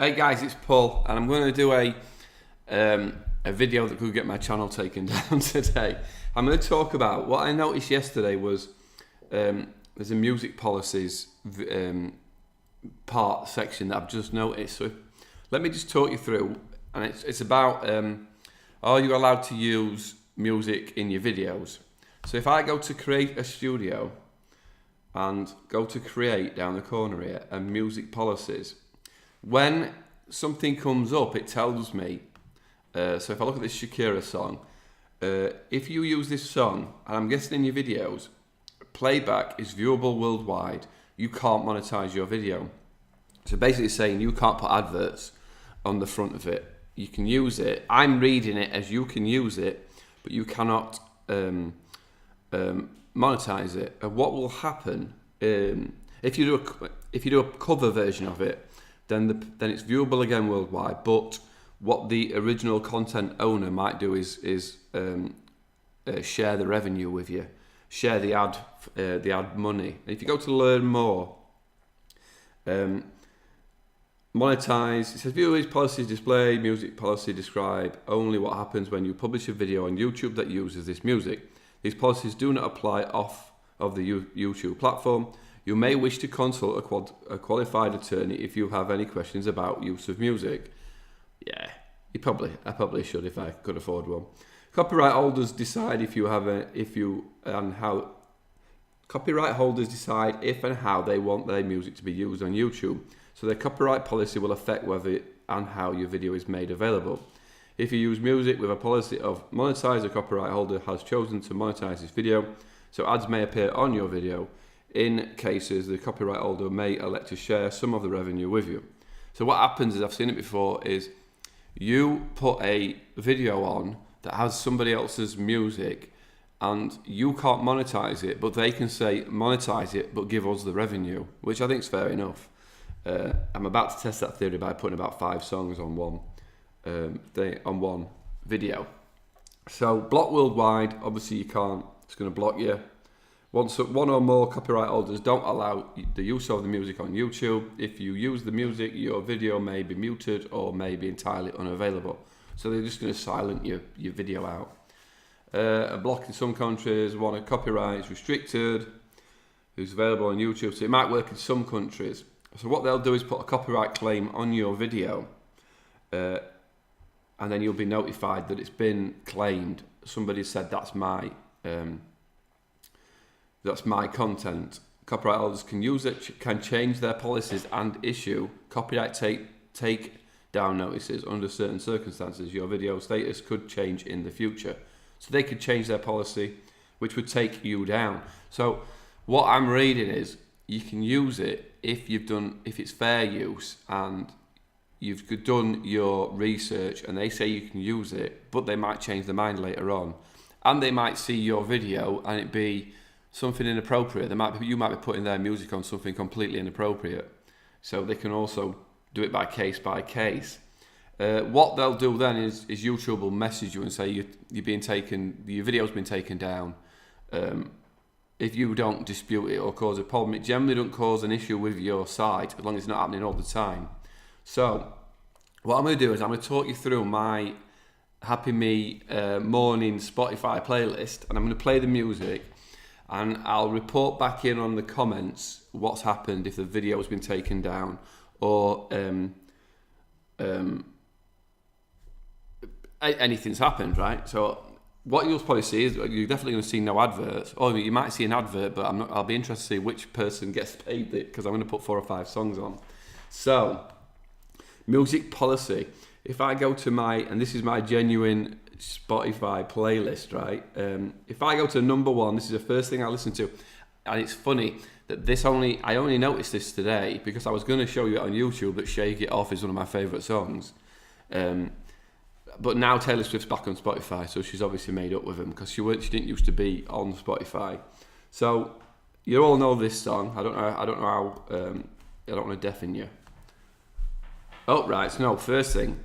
Hey guys, it's Paul, and I'm going to do a video that could get my channel taken down today. I'm going to talk about what I noticed yesterday was there's a music policies section that I've just noticed. So let me just talk you through, and it's about are you allowed to use music in your videos? So if I go to create a studio and go to create down the corner here and music policies, when something comes up, it tells me, so if I look at this Shakira song, if you use this song, and I'm guessing in your videos, playback is viewable worldwide, you can't monetize your video. So basically saying you can't put adverts on the front of it. You can use it. I'm reading it as you can use it, but you cannot monetize it. And what will happen if you do a cover version of it? Then it's viewable again worldwide. But what the original content owner might do is share the revenue with you, share the ad money. And if you go to learn more, monetize. It says view these policies display, music policy describe only what happens when you publish a video on YouTube that uses this music. These policies do not apply off of the YouTube platform. You may wish to consult a qualified attorney if you have any questions about use of music. Yeah, I probably should if I could afford one. Copyright holders decide Copyright holders decide if and how they want their music to be used on YouTube. So their copyright policy will affect whether and how your video is made available. If you use music with a policy of monetize, the copyright holder has chosen to monetize this video, so ads may appear on your video. In cases, the copyright holder may elect to share some of the revenue with you. So what happens is, I've seen it before, is you put a video on that has somebody else's music and you can't monetize it, but they can say monetize it but give us the revenue, which I think is fair enough. I'm about to test that theory by putting about 5 songs on one video. So block worldwide, obviously you can't, it's going to block you. One or more copyright holders don't allow the use of the music on YouTube. If you use the music, your video may be muted or may be entirely unavailable. So they're just going to silent your video out. A block in some countries, a copyright is restricted, it's available on YouTube. So it might work in some countries. So what they'll do is put a copyright claim on your video, and then you'll be notified that it's been claimed. Somebody said that's my content. Copyright holders can use it, can change their policies and issue copyright take down notices under certain circumstances. Your video status could change in the future. So they could change their policy, which would take you down. So what I'm reading is you can use it if it's fair use and you've done your research and they say you can use it, but they might change their mind later on. And they might see your video and it be something inappropriate. You might be putting their music on something completely inappropriate. So they can also do it by case. What they'll do then is YouTube will message you and say your video's been taken down. If you don't dispute it or cause a problem, it generally don't cause an issue with your site as long as it's not happening all the time. So what I'm going to do is I'm going to talk you through my Happy Me morning Spotify playlist, and I'm going to play the music. And I'll report back in on the comments what's happened if the video has been taken down or anything's happened, right? So what you'll probably see is you're definitely going to see no adverts, or you might see an advert, but I'll be interested to see which person gets paid it because I'm going to put 4 or 5 songs on. So music policy. If I go to and this is my genuine Spotify playlist, right? If I go to number 1, this is the first thing I listen to, and it's funny that I only noticed this today because I was going to show you it on YouTube that Shake It Off is one of my favourite songs, but now Taylor Swift's back on Spotify, so she's obviously made up with him because she didn't used to be on Spotify. So you all know this song. I don't know how. I don't want to deafen you. Oh right, so no, first thing.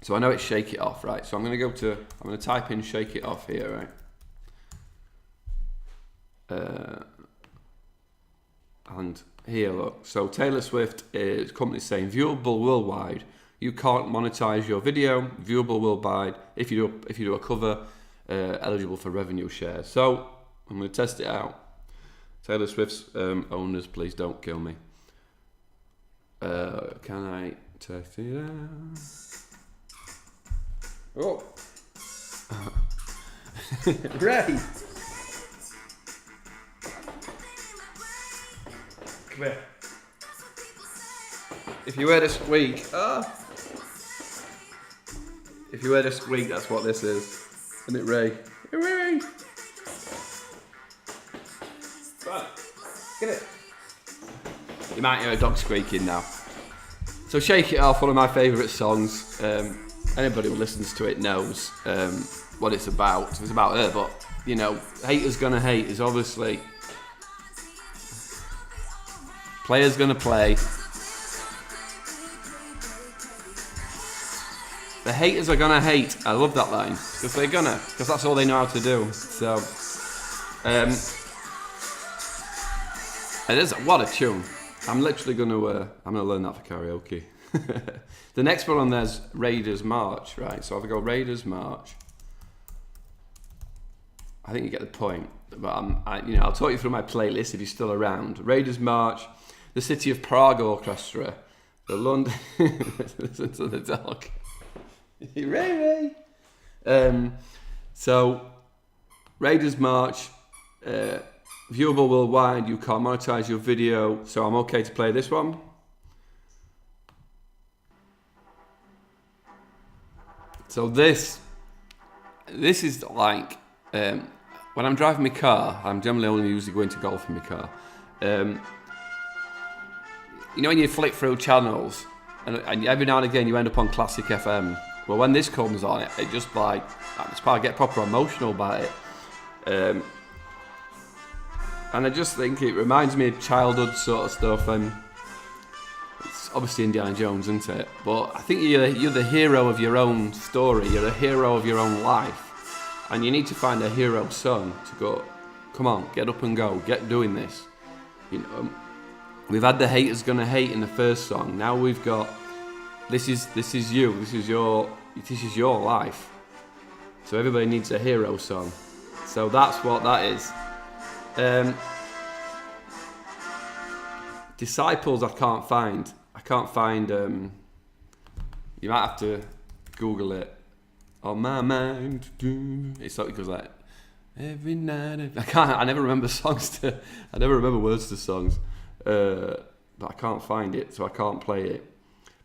So I know it's Shake It Off, right? So I'm going to type in Shake It Off here, right? And here, look. So Taylor Swift is company saying viewable worldwide. You can't monetize your video. Viewable worldwide. If you do a cover, eligible for revenue share. So I'm going to test it out. Taylor Swift's owners, please don't kill me. Can I test it out? Oh. Ray. Come here. If you heard a squeak, if you heard a squeak, that's what this is. Isn't it, Ray? Ray! Right, get it. You might hear a dog squeaking now. So Shake It Off, one of my favourite songs. Anybody who listens to it knows what it's about. It's about her, but, you know, haters gonna hate is obviously... Players gonna play. The haters are gonna hate. I love that line because they're gonna, because that's all they know how to do. So, it is what a tune. I'm literally gonna learn that for karaoke. The next one on there's Raiders March, right? So if I go Raiders March, I think you get the point. But I'll talk you through my playlist if you're still around. Raiders March, the City of Prague Orchestra, the London. Listen to the dog. Ray. So Raiders March, viewable worldwide. You can't monetize your video, so I'm okay to play this one. So this is like when I'm driving my car. I'm generally only usually going to golf in my car. You know when you flick through channels, and every now and again you end up on Classic FM. Well, when this comes on, it just like I get proper emotional about it, and I just think it reminds me of childhood sort of stuff. And it's obviously Indiana Jones, isn't it? But I think you're the hero of your own story. You're a hero of your own life, and you need to find a hero song to go. Come on, get up and go. Get doing this. You know, we've had the haters gonna hate in the first song. Now we've got this is you. This is your life. So everybody needs a hero song. So that's what that is. Disciples I can't find. You might have to Google it. On my mind. It's like it goes like every night. I never remember I never remember words to songs. But I can't find it, so I can't play it.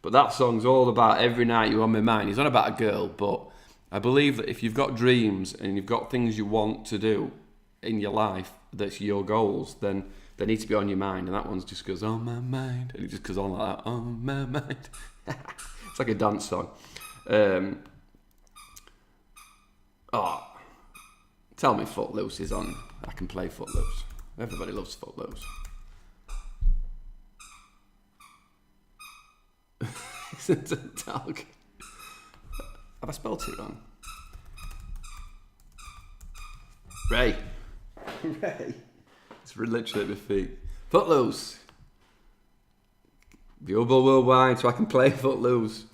But that song's all about every night you're on my mind. It's not about a girl, but I believe that if you've got dreams and you've got things you want to do in your life, that's your goals, then they need to be on your mind. And that one just goes, on my mind. And it just goes on like that, on my mind. It's like a dance song. Tell me Footloose is on. I can play Footloose. Everybody loves Footloose. Isn't a dog? Have I spelled it wrong? Ray. It's literally at my feet. Footloose. Viewable worldwide, so I can play Footloose.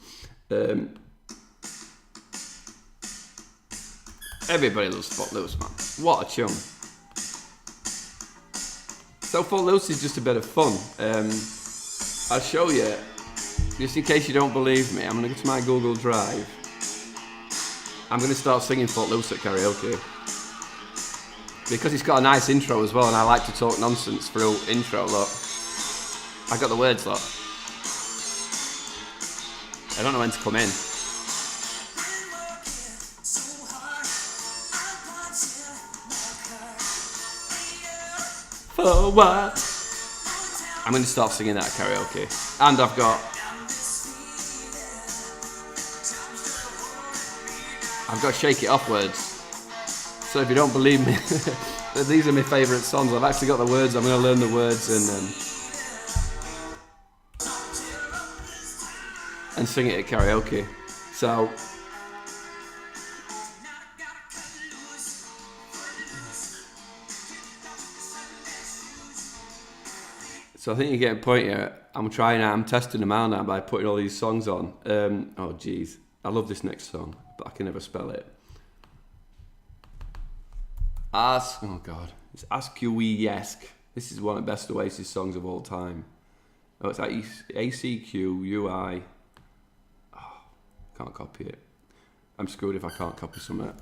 Everybody loves Footloose, man. What a tune. So Footloose is just a bit of fun. I'll show you. Just in case you don't believe me, I'm going to go to my Google Drive. I'm going to start singing Footloose at karaoke. Because it's got a nice intro as well, and I like to talk nonsense through intro, look. I got the words, look. I don't know when to come in. For what? I'm going to start singing that at karaoke. And I've got Shake It Off words. So if you don't believe me, these are my favourite songs. I've actually got the words. I'm going to learn the words and sing it at karaoke. So So I think you get a point here. I'm testing them out now by putting all these songs on. Oh, geez. I love this next song, but I can never spell it. Oh, God. It's Askew-esque. This is one of the best Oasis songs of all time. Oh, it's like ACQUI. Oh, can't copy it. I'm screwed if I can't copy something.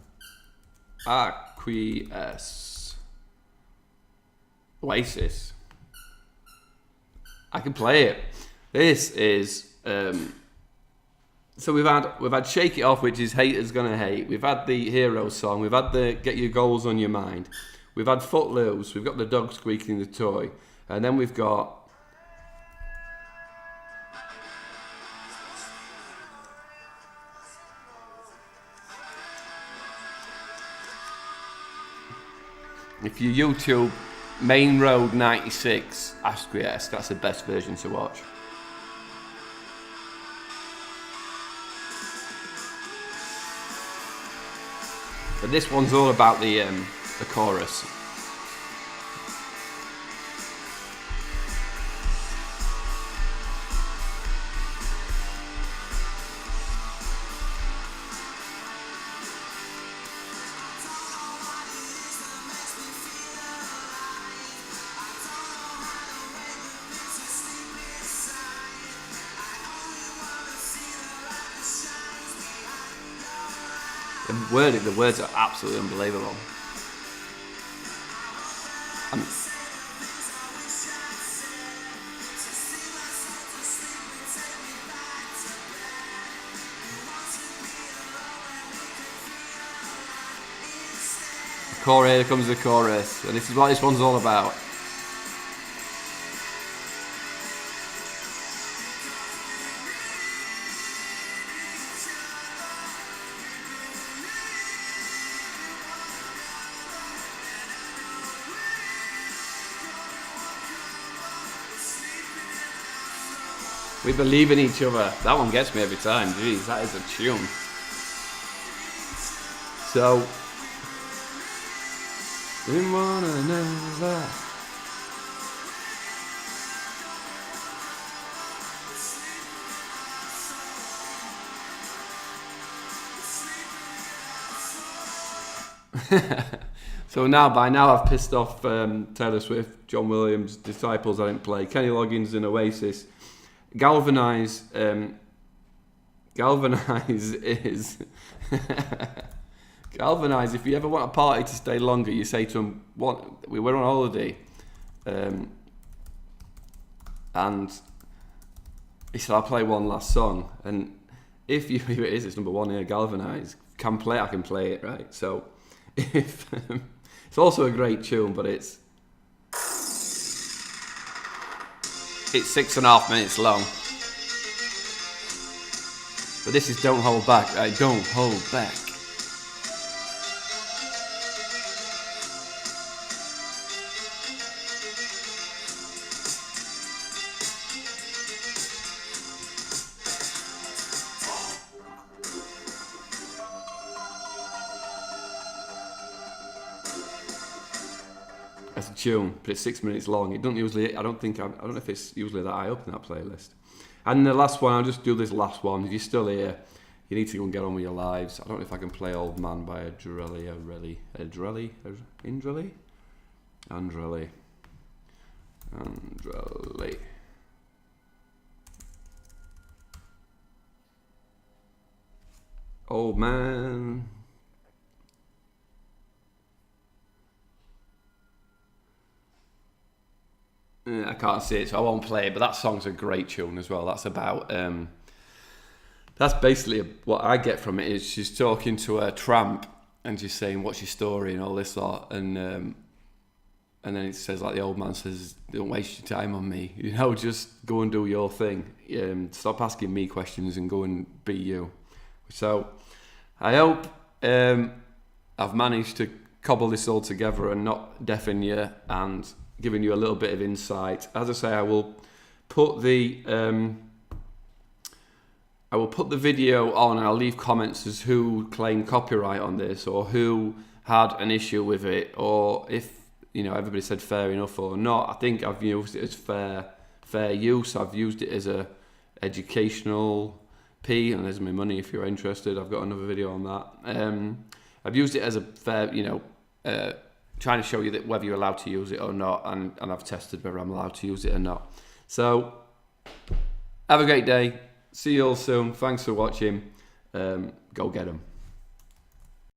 Acquiesce. Oasis. I can play it. This is so we've had Shake It Off, which is Haters Gonna Hate. We've had the Hero song. We've had the Get Your Goals on Your Mind. We've had Footloose. We've got the dog squeaking the toy, and then we've got if you YouTube Main Road 96 Askew-esque, that's the best version to watch. But this one's all about the chorus. The words are absolutely unbelievable. Here comes the chorus, and this is what this one's all about. We believe in each other. That one gets me every time. Jeez, that is a tune. So, in one another. So by now I've pissed off Taylor Swift, John Williams, Disciples I didn't play, Kenny Loggins and Oasis. Galvanize is Galvanize. If you ever want a party to stay longer, you say to them, we were on holiday, and he said, I'll play one last song, and if it is, it's number one here, Galvanize. I can play it, right? So if it's also a great tune, but it's 6.5 minutes long. But this is Don't Hold Back. Don't hold back. That's a tune, but it's 6 minutes long. It doesn't usually. I don't know if it's usually that high up in that playlist. And the last one, I'll just do this last one. If you're still here, you need to go and get on with your lives. I don't know if I can play Old Man by Andrelli. Old Man. I can't see it, so I won't play it. But that song's a great tune as well. That's about. That's basically what I get from it. Is she's talking to a tramp and she's saying, "What's your story?" and all this lot, and then it says, like the old man says, "Don't waste your time on me. You know, just go and do your thing. Stop asking me questions and go and be you." So I hope I've managed to cobble this all together and not deafen you and giving you a little bit of insight. As I say, I will put the video on, and I'll leave comments as who claimed copyright on this or who had an issue with it, or if everybody said fair enough or not. I think I've used it as fair use. I've used it as a educational P, and there's my money if you're interested. I've got another video on that. I've used it as a fair, trying to show you that whether you're allowed to use it or not, and I've tested whether I'm allowed to use it or not. So, have a great day. See you all soon. Thanks for watching. Go get 'em.